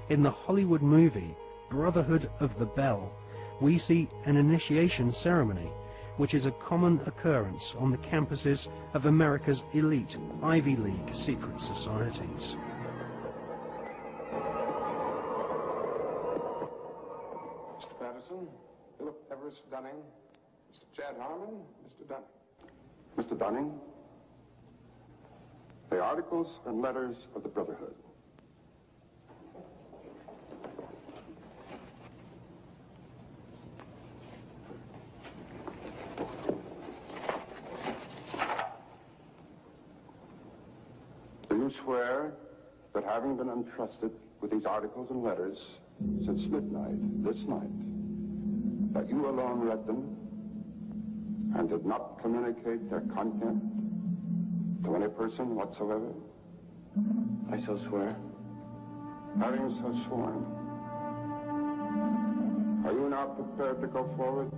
In the Hollywood movie Brotherhood of the Bell, we see an initiation ceremony, which is a common occurrence on the campuses of America's elite Ivy League secret societies. Mr. Patterson, Philip Everest Dunning, Mr. Chad Harmon, Mr. Dunning. Mr. Dunning, the articles and letters of the Brotherhood. Do you swear that having been entrusted with these articles and letters since midnight this night, that you alone read them and did not communicate their content to any person whatsoever? I so swear. Having so sworn, are you now prepared to go forward?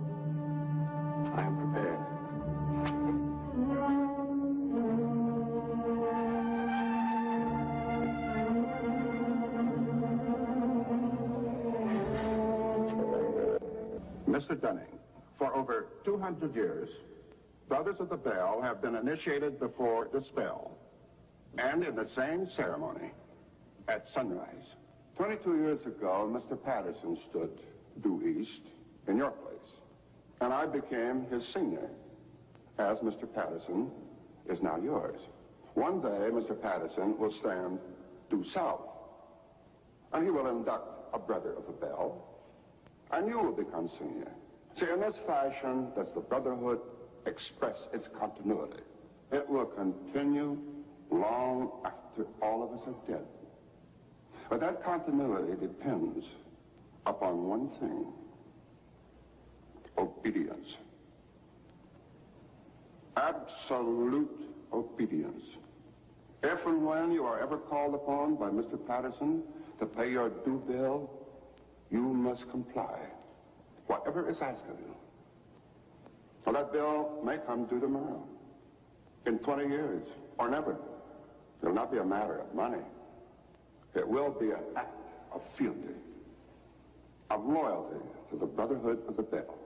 I am prepared. Mr. Dunning, for over 200 years, Brothers of the Bell have been initiated before the spell, and in the same ceremony, at sunrise. 22 years ago, Mr. Patterson stood due east in your place, and I became his senior, as Mr. Patterson is now yours. One day, Mr. Patterson will stand due south, and he will induct a Brother of the Bell, and you will become senior. See, in this fashion does the Brotherhood express its continuity. It will continue long after all of us are dead. But that continuity depends upon one thing: obedience. Absolute obedience. If and when you are ever called upon by Mr. Patterson to pay your due bill, you must comply, whatever is asked of you. Well, that bill may come due tomorrow, in 20 years, or never. It will not be a matter of money. It will be an act of fealty, of loyalty to the Brotherhood of the Bell.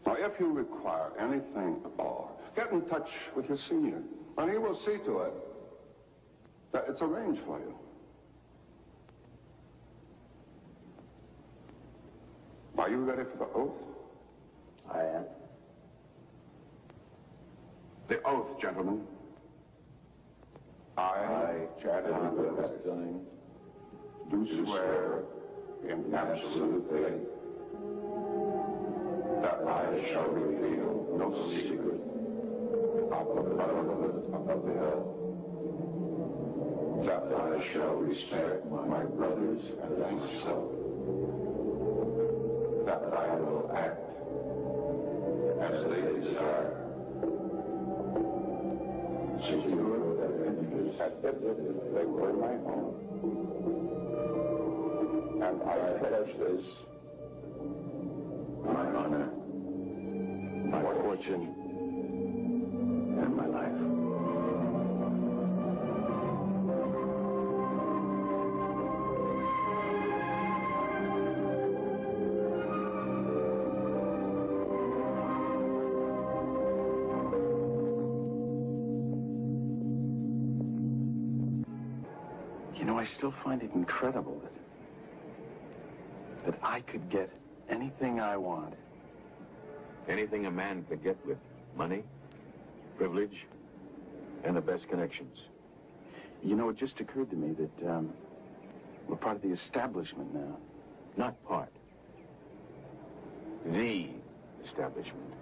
Now, if you require anything at all, get in touch with your senior, and he will see to it that it's arranged for you. Are you ready for the oath? I am. The oath, gentlemen. I, Chad Dunning, do swear in absolute faith that I shall reveal no secret of the Brotherhood of the Bell, that I shall respect my brothers and myself, that I will act as they desire, secure their interests as if they were my own. And I pledge this, my honor, my fortune, and my life. I still find it incredible that I could get anything I want. Anything a man could get with money, privilege, and the best connections. You know, it just occurred to me that we're part of the establishment now. Not part. The establishment.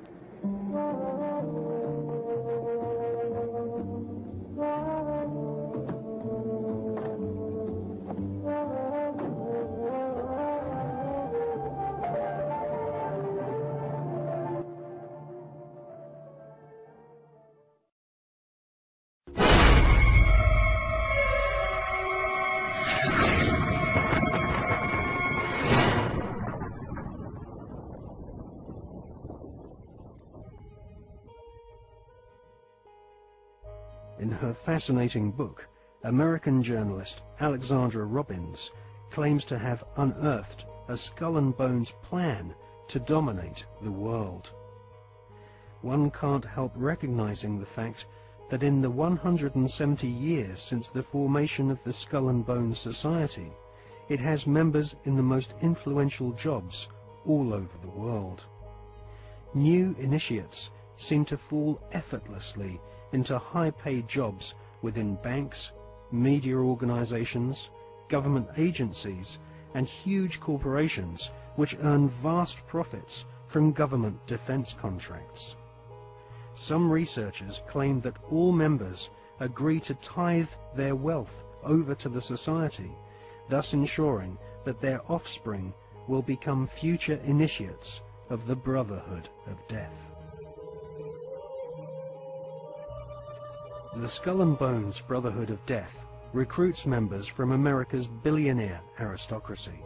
In her fascinating book, American journalist Alexandra Robbins claims to have unearthed a Skull and Bones plan to dominate the world. One can't help recognizing the fact that in the 170 years since the formation of the Skull and Bones Society, it has members in the most influential jobs all over the world. New initiates seem to fall effortlessly into high-paid jobs within banks, media organizations, government agencies, and huge corporations which earn vast profits from government defense contracts. Some researchers claim that all members agree to tithe their wealth over to the society, thus ensuring that their offspring will become future initiates of the Brotherhood of Death. The Skull and Bones Brotherhood of Death recruits members from America's billionaire aristocracy.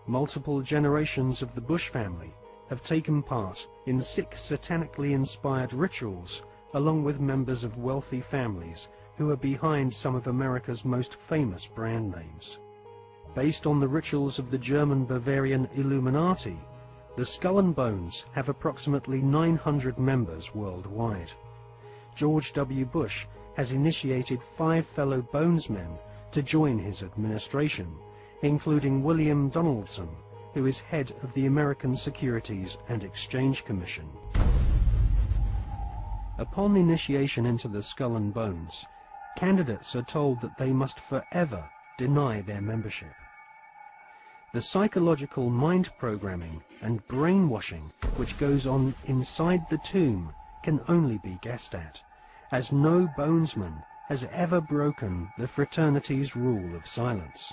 Multiple generations of the Bush family have taken part in sick satanically inspired rituals along with members of wealthy families who are behind some of America's most famous brand names. Based on the rituals of the German Bavarian Illuminati, the Skull and Bones have approximately 900 members worldwide. George W. Bush has initiated 5 fellow Bonesmen to join his administration, including William Donaldson, who is head of the American Securities and Exchange Commission. Upon initiation into the Skull and Bones, candidates are told that they must forever deny their membership. The psychological mind programming and brainwashing which goes on inside the tomb can only be guessed at, as no Bonesman has ever broken the fraternity's rule of silence.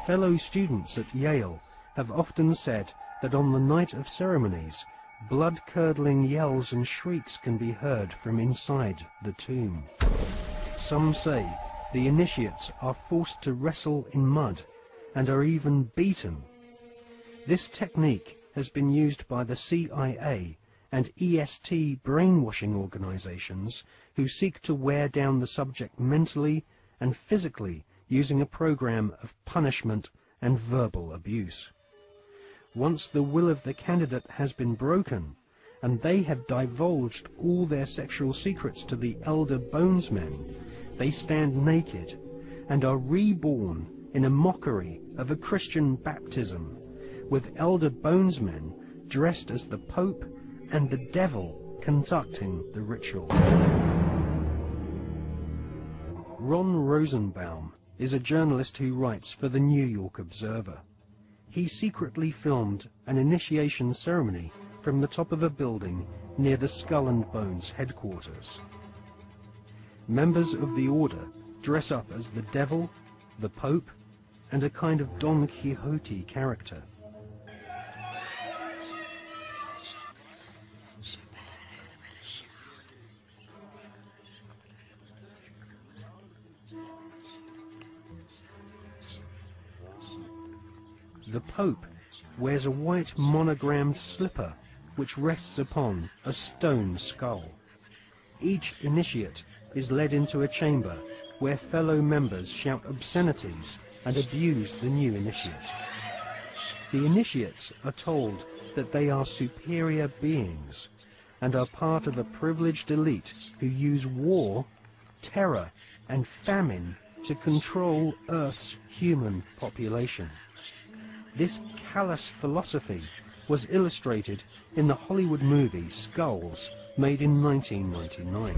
Fellow students at Yale have often said that on the night of ceremonies, blood-curdling yells and shrieks can be heard from inside the tomb. Some say the initiates are forced to wrestle in mud and are even beaten. This technique has been used by the CIA and EST brainwashing organizations who seek to wear down the subject mentally and physically using a program of punishment and verbal abuse. Once the will of the candidate has been broken, and they have divulged all their sexual secrets to the elder Bonesmen, they stand naked and are reborn in a mockery of a Christian baptism, with elder Bonesmen dressed as the Pope and the Devil conducting the ritual. Ron Rosenbaum is a journalist who writes for the New York Observer. He secretly filmed an initiation ceremony from the top of a building near the Skull and Bones headquarters. Members of the order dress up as the Devil, the Pope, and a kind of Don Quixote character. The Pope wears a white monogrammed slipper which rests upon a stone skull. Each initiate is led into a chamber where fellow members shout obscenities and abuse the new initiate. The initiates are told that they are superior beings and are part of a privileged elite who use war, terror, and famine to control Earth's human population. This callous philosophy was illustrated in the Hollywood movie Skulls, made in 1999.